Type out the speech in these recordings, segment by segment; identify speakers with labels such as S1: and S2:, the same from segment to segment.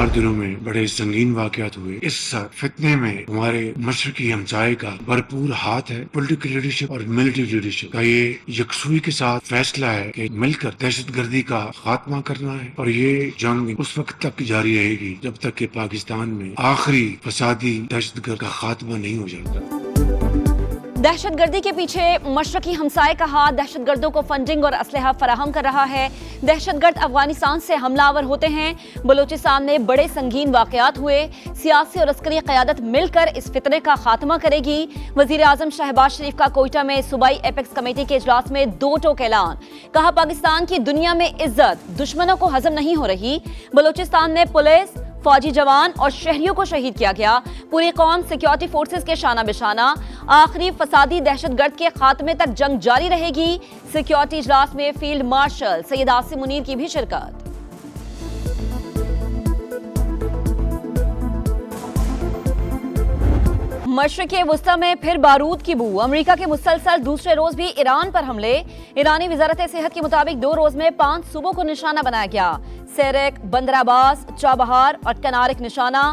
S1: 4 दिनों में बड़े संगीन वाकयात हुए। इस फितने में हमारे मशरकी हमसाये का भरपूर हाथ है। पॉलिटिकल लीडरशिप और मिलिट्री लीडरशिप का ये यकसुई के साथ फैसला है कि मिलकर दहशतगर्दी का खात्मा करना है, और ये जंग उस वक्त तक जारी रहेगी जब तक कि पाकिस्तान में आखिरी फसादी दहशतगर्द का खात्मा नहीं हो जाता।
S2: दहशतगर्दी के पीछे मशरकी हमसाये का हाथ दहशतगर्दों को फंडिंग और असलहा फराहम कर रहा है। दहशतगर्द अफगानिस्तान से हमलावर होते हैं। बलूचिस्तान में बड़े संगीन वाकयात हुए। सियासी और अस्करी क़यादत मिलकर इस फितने का खात्मा करेगी। वज़ीर आज़म शहबाज शरीफ का कोयटा में सूबाई एपेक्स कमेटी के इजलास में दो टोक ऐलान। कहा, पाकिस्तान की दुनिया में इज्जत दुश्मनों को हजम नहीं हो रही। बलूचिस्तान में पुलिस, फौजी जवान और शहरियों को शहीद किया गया। पूरी कौम सिक्योरिटी फोर्सेस के शाना बिशाना। आखिरी फसादी दहशतगर्द के खात्मे तक जंग जारी रहेगी। सिक्योरिटी इजलास में फील्ड मार्शल सैयद आसिम मुनीर की भी शिरकत। मशरिक़ वुस्ता में फिर बारूद की बू। अमेरिका के मुसलसल दूसरे रोज भी ईरान पर हमले। ईरानी वजारत सेहत के मुताबिक 2 रोज में 5 सूबों को निशाना बनाया गया। सेरेक, बंदर अब्बास, चाबहार और कनारिक निशाना।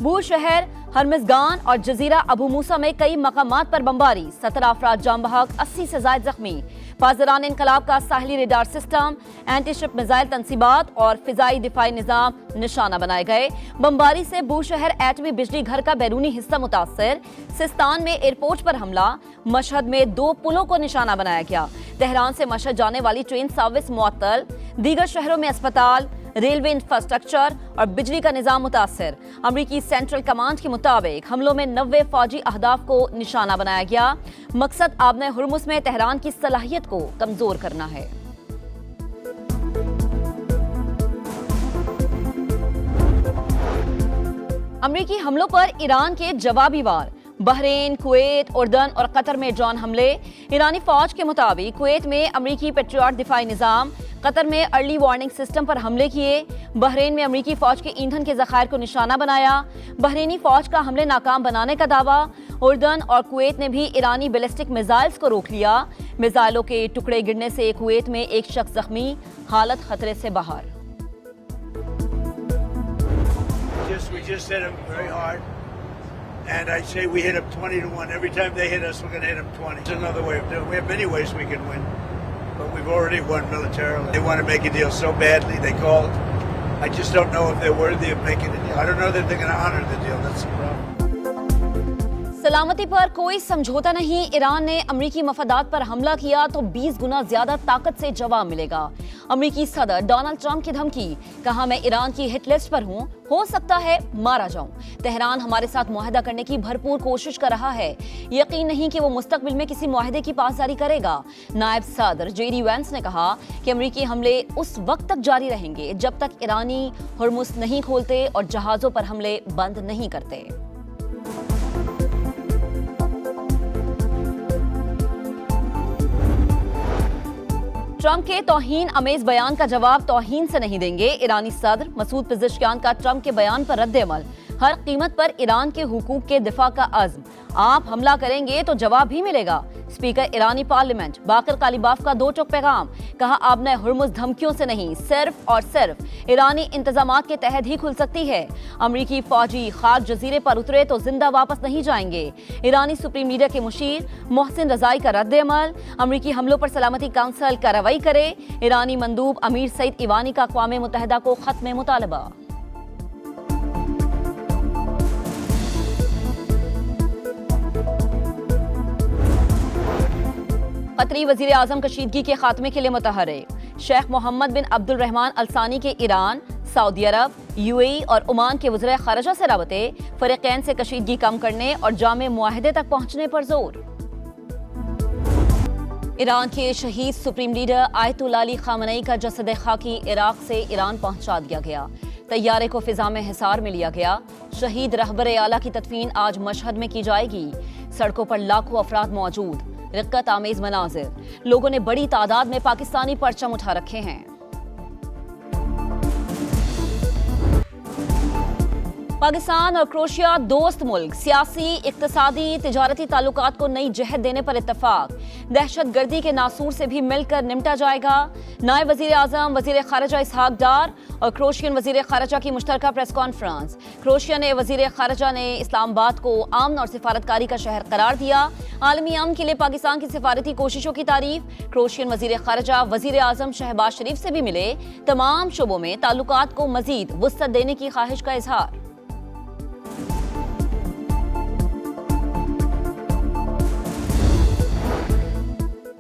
S2: बू शहर, हरमजगान और जजीरा अबू मूसा में कई मकामात पर बमबारी। 17 अफराद जाम बहक, 80 से जायद जख्मी। पासदारान इनकलाब का साहली radar system, anti ship missile तनसीबात और फिजाई दिफाई निजाम निशाना बनाए गए। बमबारी से बू शहर एटमी बिजली घर का बैरूनी हिस्सा मुतासर। सिस्तान में एयरपोर्ट पर हमला। मशहद में 2 पुलों को निशाना बनाया गया। तेहरान से मशहद जाने वाली ट्रेन सर्विस मुअत्तल। दीगर शहरों में अस्पताल, रेलवे इंफ्रास्ट्रक्चर और बिजली का निजाम मुतासर। अमरीकी सेंट्रल कमांड के मुताबिक हमलों में 90 फौजी अहदाफ को निशाना बनाया गया। मकसद आबने हुर्मुस में तेहरान की सलाहियत को कमजोर करना है। अमरीकी हमलों पर ईरान के जवाबी वार। बहरीन, कुवैत, उर्दन और कतर में ड्रोन हमले। ईरानी फौज के मुताबिक कुवैत में अमरीकी पेट्रियट दिफाई निजाम, कतर में अर्ली वार्निंग सिस्टम पर हमले किए। बहरीन में अमरीकी फौज के ईंधन के ज़खायर को निशाना बनाया। बहरीनी फौज का हमले नाकाम बनाने का दावा। उर्दन और कुवैत ने भी ईरानी बैलिस्टिक मिसाइल्स को रोक लिया। मिसाइलों के टुकड़े गिरने से कुवैत में एक शख्स जख्मी, हालत खतरे से बाहर।
S3: We just hit them very hard, and I'd say we hit them 20-1. Every time they hit us, we're going to hit them 20. It's another way of doing it. We have many ways we can win, but we've already won militarily. They want to make a deal so badly, they called. I just don't know if they're worthy of making a deal. I don't know that they're going to honor the deal. That's the problem.
S2: सलामती पर कोई समझौता नहीं। Iran ने अमरीकी मफादात पर हमला किया तो 20 गुना ज्यादा ताकत से जवाब मिलेगा। अमरीकी सदर डोनाल्ड ट्रंप की धमकी। कहा, मैं ईरान की हिट लिस्ट पर हूं, हो सकता है मारा जाऊं। तेहरान हमारे साथ मुआहदा करने की भरपूर कोशिश कर रहा है। यकीन नहीं कि वो मुस्तकबिल में किसी मुआहदे की पासदारी करेगा। नायब सदर जेडी वेंस ने कहा कि अमरीकी हमले उस वक्त तक जारी रहेंगे जब तक ईरानी हुर्मुस नहीं खोलते और जहाजों पर हमले बंद नहीं करते। ट्रंप के तौहीन अमेज बयान का जवाब तौहीन से नहीं देंगे। ईरानी सदर मसूद पेज़ेश्कियान का ट्रंप के बयान पर रद्द-ए-अमल। हर कीमत पर ईरान के हुकूक के दिफा का अज़्म। आप हमला करेंगे तो जवाब भी मिलेगा। स्पीकर ईरानी पार्लियामेंट बाकर कालिबाफ का 2 टोक पैगाम। कहा, आबने हुर्मुस धमकियों से नहीं, सिर्फ और सिर्फ ईरानी इंतजामात के तहत ही खुल सकती है। अमरीकी फौजी खाक जजीरे पर उतरे तो जिंदा वापस नहीं जाएंगे। ईरानी सुप्रीम लीडर के मुशीर मोहसिन रजाई का रद्द-ए-अमल। अमरीकी हमलों पर सलामती काउंसिल कार्रवाई करे। ईरानी मंदूब अमीर सईद इवानी का अक़वाम मुत्तहिदा को खत्म मुतालबा। कतरी वज़ीर आज़म कशीदगी के खात्मे के लिए मुतहर्रिक। शेख मोहम्मद बिन अब्दुल रहमान अल-सानी के ईरान, सऊदी अरब, यूएई और ओमान के वज़ीर ख़ारिजा से राबते। फ़रीक़ैन से कशीदगी कम करने और जामे मुआहदे तक पहुँचने पर जोर। ईरान के शहीद supreme leader Ayatollah Ali Khamenei का जसद खाकी इराक से ईरान पहुँचा दिया गया। तैयारे को फ़िज़ा में हिसार में लिया गया। शहीद रहबर आला की तदफीन आज मशहद में की जाएगी। सड़कों पर लाखों अफराद मौजूद। रिक्कत आमेज मनाजिर। लोगों ने बड़ी तादाद में पाकिस्तानी परचम उठा रखे हैं। पाकिस्तान और क्रोएशिया दोस्त मुल्क, सियासी, इक्तिसादी, तिजारती ताल्लुकात को नई जहत देने पर इत्तफाक। दहशत गर्दी के नासूर से भी मिलकर निपटा जाएगा। नायब वजीर आजम वजीर खारजा इसहाक डार और क्रोएशियन वजीर खारजा की मुश्तरका प्रेस कॉन्फ्रेंस। क्रोएशिया ने वजीर खारजा ने इस्लामाबाद को अमन और सिफारतकारी का शहर करार दिया। आलमी अमन के लिए पाकिस्तान की सिफारती कोशिशों की तारीफ। क्रोएशियन वजीर खारजा वजीर आजम शहबाज शरीफ से भी मिले। तमाम शोबों में ताल्लुकात को मजीद वुसअत देने की ख्वाहिश का इजहार।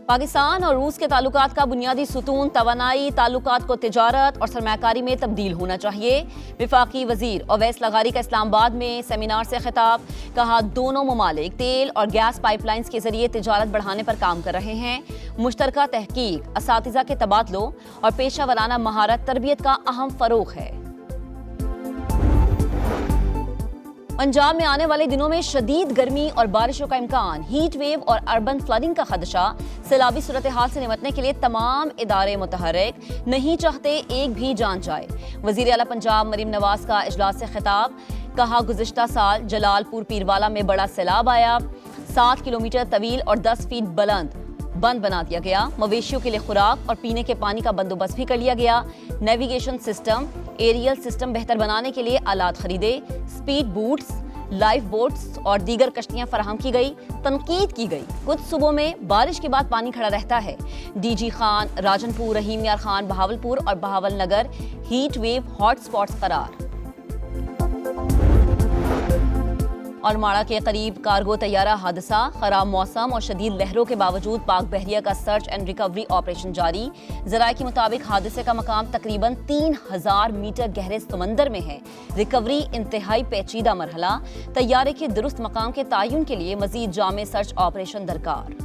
S2: पाकिस्तान और रूस के ताल्लुकात का बुनियादी सुतून तवानाई, ताल्लुकात को तिजारत और सरमायाकारी में तब्दील होना चाहिए। विफाकी वजीर अवैस लगारी का इस्लामाबाद में सेमिनार से खिताब। कहा, दोनों ममालिक तेल और गैस पाइपलाइंस के जरिए तिजारत बढ़ाने पर काम कर रहे हैं। मुश्तरका तहकीक, असातिज़ा के तबादलों और पेशा वराना महारत तरबियत का अहम फरोग है। पंजाब में आने वाले दिनों में शदीद गर्मी और बारिशों का इम्कान। हीट वेव और अर्बन फ्लडिंग का खदशा। सैलाबी सूरत हाल से निपटने के लिए तमाम इदारे मुतहर्रिक, नहीं चाहते एक भी जान जाए। वजीर आला पंजाब मरीम नवाज का इजलास से खिताब। कहा, गुज़िश्ता साल जलालपुर पीरवाला में बड़ा सैलाब आया। 7 किलोमीटर तवील और 10 फीट बुलंद बंद बना दिया गया। मवेशियों के लिए खुराक और पीने के पानी का बंदोबस्त भी कर लिया गया। नेविगेशन सिस्टम, एरियल सिस्टम बेहतर बनाने के लिए आलात खरीदे। स्पीड बोट्स, लाइफ बोट्स और दीगर कश्तियां फराहम की गई। तनकीद की गई, कुछ सूबों में बारिश के बाद पानी खड़ा रहता है। डीजी खान, राजनपुर, रहीम यार खान, बहावलपुर और बहावल नगर हीट वेव हॉट स्पॉट्स करार। और माड़ा के करीब कार्गो तैयारा हादसा। खराब मौसम और शदीद लहरों के बावजूद पाक बहरिया का सर्च एंड रिकवरी ऑपरेशन जारी। ज़राए के मुताबिक हादसे का मकाम तकरीबन 3000 मीटर गहरे समंदर में है। रिकवरी इंतहाई पेचीदा मरहला। तैयारे के दुरुस्त मकाम के तयन के लिए मजीद जामे सर्च ऑपरेशन दरकार।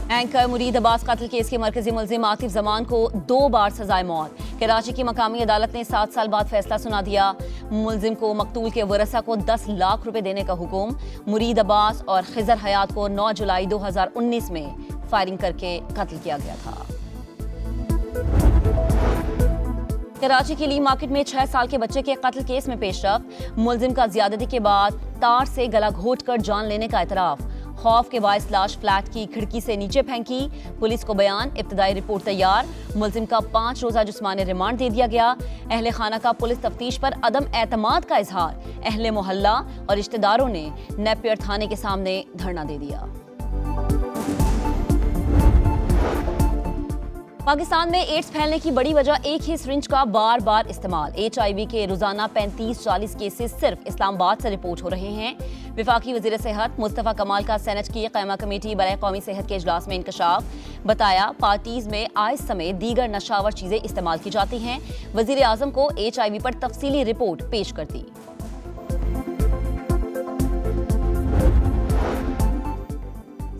S2: एंकर मुरीद अब्बास कत्ल केस के मरकजी मुल्जिम आतिफ जमान को 2 बार सजाए मौत। कराची की मकामी अदालत ने 7 साल बाद फैसला सुना दिया। मुल्जिम को मकतूल के वरसा को 10 लाख रुपए देने का हुक्म। मुरीद अब्बास और खिजर हयात को 9 जुलाई 2019 में फायरिंग करके कत्ल किया गया था। कराची की ली मार्केट में 6 साल के बच्चे के कत्ल केस में पेशरफ। मुल्जिम का ज्यादती के बाद तार से गला घोट कर जान लेने का एतराफ। खौफ के बायस लाश फ्लैट की खिड़की से नीचे फेंकी। पुलिस को बयान, इब्तदाई रिपोर्ट तैयार। मुल्जिम का 5 रोजा जिस्मानी रिमांड दे दिया गया। अहले खाना का पुलिस तफ्तीश पर अदम एतमाद का इजहार। अहले मोहल्ला और रिश्तेदारों ने नेपियर थाने के सामने धरना दे दिया। पाकिस्तान में एड्स फैलने की बड़ी वजह एक ही सिरिंज का बार बार इस्तेमाल। HIV के रोजाना 35-40 केसेस सिर्फ इस्लामाबाद से रिपोर्ट हो रहे हैं। विफाकी वजीर सेहत मुस्तफा कमाल का सेनेट की क़यामा कमेटी बराए कौमी सेहत के इजलास में इंकशाफ। बताया, पार्टीज में आइस समेत दीगर नशावर चीजें इस्तेमाल की जाती हैं। वजीर आजम को HIV पर तफसीली रिपोर्ट पेश कर दी।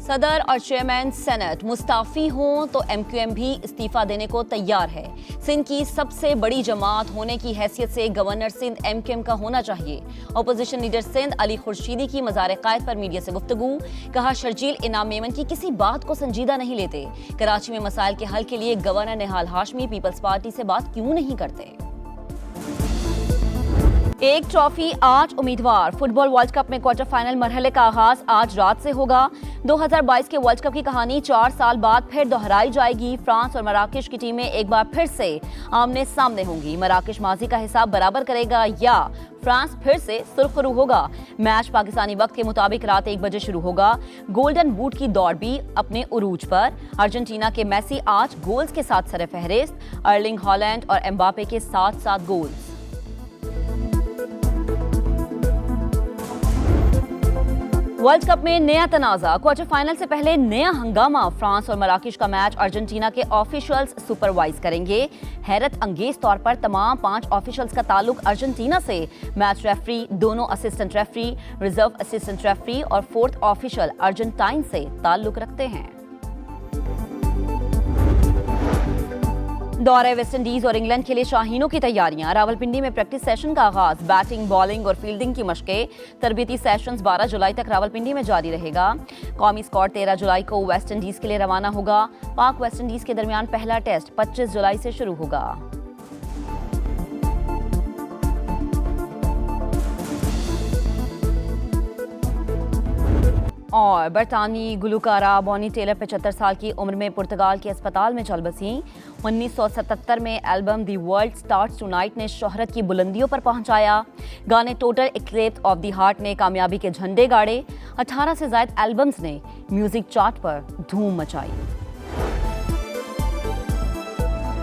S2: सदर और चेयरमैन सेनेट मुस्ताफी हों तो MQM भी इस्तीफा देने को तैयार है। सिंध की सबसे बड़ी जमात होने की हैसियत से गवर्नर सिंध MQM का होना चाहिए। अपोजिशन लीडर सिंध अली खुर्शीदी की मज़ार कायद पर मीडिया से गुफ्तगू। कहा, शर्जील इनाम मेमन की किसी बात को संजीदा नहीं लेते। कराची में मसाइल के हल के लिए गवर्नर निहाल हाशमी पीपल्स पार्टी से बात क्यों नहीं करते। एक ट्रॉफी 8 उम्मीदवार। फुटबॉल वर्ल्ड कप में क्वार्टर फाइनल मरहले का आगाज आज रात से होगा। 2022 के वर्ल्ड कप की कहानी 4 साल बाद फिर दोहराई जाएगी। फ्रांस और मराकश की टीमें एक बार फिर से आमने सामने होंगी। मराकश माजी का हिसाब बराबर करेगा या फ्रांस फिर से सुरखरू होगा। मैच पाकिस्तानी वक्त के मुताबिक रात 1 बजे शुरू होगा। गोल्डन बूट की दौड़ भी अपने उरूज पर। अर्जेंटीना के मेसी 8 गोल्स के साथ सरफहरिस्त। अर्लिंग हॉलैंड और एम्बापे के 7 गोल्स। वर्ल्ड कप में नया तनाज़ा। क्वार्टर फाइनल से पहले नया हंगामा। फ्रांस और मराकश का मैच अर्जेंटीना के ऑफिशियल्स सुपरवाइज करेंगे। हैरत अंगेज तौर पर तमाम 5 ऑफिशियल्स का ताल्लुक अर्जेंटीना से। मैच रेफरी, दोनों assistant referee, reserve assistant referee और 4th ऑफिशियल अर्जेंटाइन से ताल्लुक रखते हैं। दौरे वेस्ट इंडीज और इंग्लैंड के लिए शाहीनों की तैयारियां। रावलपिंडी में प्रैक्टिस सेशन का आगाज। बैटिंग, बॉलिंग और फील्डिंग की मशकें। तरबीती सेशंस 12 जुलाई तक रावलपिंडी में जारी रहेगा। कौमी स्क्वाड 13 जुलाई को वेस्ट इंडीज के लिए रवाना होगा। पाक वेस्ट इंडीज के दरमियान पहला टेस्ट 25 जुलाई से शुरू होगा। اور برطانوی گلوکارہ بونی ٹیلر 75 سال کی عمر میں پرتگال کے اسپتال میں چل بسیں۔ 1977 میں البم دی ورلڈ سٹارٹس ٹونائٹ نے شہرت کی بلندیوں پر پہنچایا۔ گانے ٹوٹل ایکلیپس آف دی ہارٹ نے کامیابی کے جھنڈے گاڑے۔ 18 سے زائد البمز نے میوزک چارٹ پر دھوم مچائی۔